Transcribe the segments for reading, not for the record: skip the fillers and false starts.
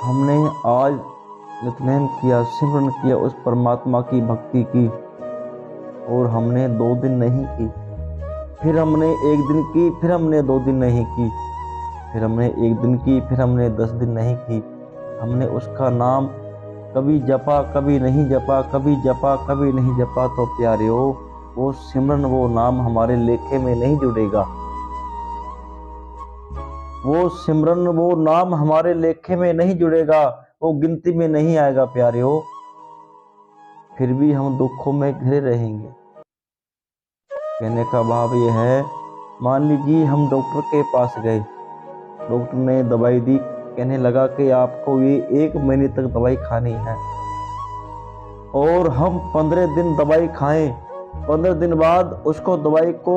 हमने आज नित्य किया, सिमरन किया उस परमात्मा की भक्ति की, और हमने 2 दिन नहीं की, फिर हमने 1 दिन की, फिर हमने 2 दिन नहीं की, फिर हमने 1 दिन की, फिर हमने 10 दिन नहीं की। हमने उसका नाम कभी जपा, कभी नहीं जपा, कभी जपा, कभी नहीं जपा, तो प्यारेओ वो सिमरन, वो नाम हमारे लेखे में नहीं जुड़ेगा। वो सिमरन, वो नाम हमारे लेखे में नहीं जुड़ेगा, वो गिनती में नहीं आएगा प्यारेओ। फिर भी हम दुखों में घिरे रहेंगे। कहने का भाव यह है, मान लीजिए हम डॉक्टर के पास गए, डॉक्टर ने दवाई दी, कहने लगा कि आपको ये 1 महीने तक दवाई खानी है, और हम 15 दिन दवाई खाएं। 15 दिन बाद उसको दवाई को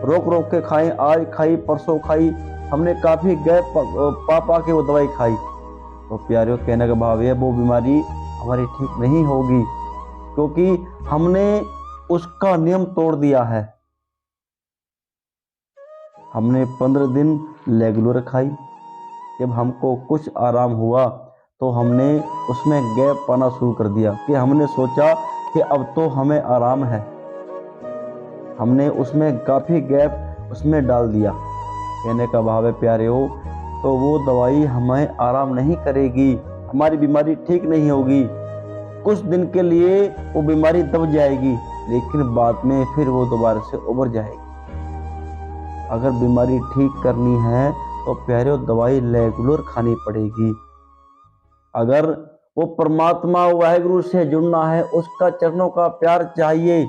रोक रोक के खाएं, आज खाई परसों खाई, हमने काफ़ी गैप पा के वो दवाई खाई, तो प्यारियों कहने का भाव है वो बीमारी हमारी ठीक नहीं होगी, क्योंकि हमने उसका नियम तोड़ दिया है। हमने 15 दिन रेगुलर खाई, जब हमको कुछ आराम हुआ तो हमने उसमें गैप पाना शुरू कर दिया, कि हमने सोचा कि अब तो हमें आराम है, हमने उसमें काफ़ी गैप उसमें डाल दिया। कहने का भाव है प्यारेओ, तो वो दवाई हमें आराम नहीं करेगी, हमारी बीमारी ठीक नहीं होगी। कुछ दिन के लिए वो बीमारी दब जाएगी, लेकिन बाद में फिर वो दोबारा से उभर जाएगी। अगर बीमारी ठीक करनी है तो प्यारेओ दवाई रेगुलर खानी पड़ेगी। अगर वो परमात्मा वाहिगुरु से जुड़ना है, उसका चरणों का प्यार चाहिए,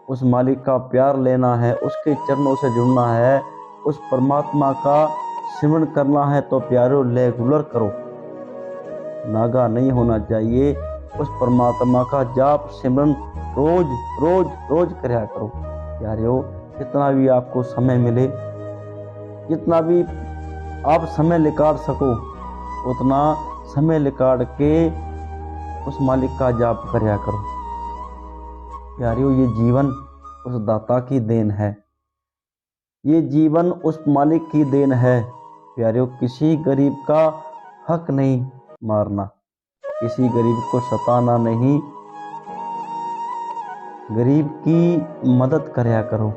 उस मालिक का प्यार लेना है, उसके चरणों से जुड़ना है, उस परमात्मा का सिमरन करना है, तो प्यारेओ रेगुलर करो। नागा नहीं होना चाहिए। उस परमात्मा का जाप सिमरन रोज रोज रोज करया करो प्यारेओ। जितना भी आपको समय मिले, जितना भी आप समय निकाल सको, उतना समय निकाल के उस मालिक का जाप करया करो प्यारेओ। ये जीवन उस दाता की देन है, ये जीवन उस मालिक की देन है प्यारेओ। किसी गरीब का हक नहीं मारना, किसी गरीब को सताना नहीं, गरीब की मदद करया करो।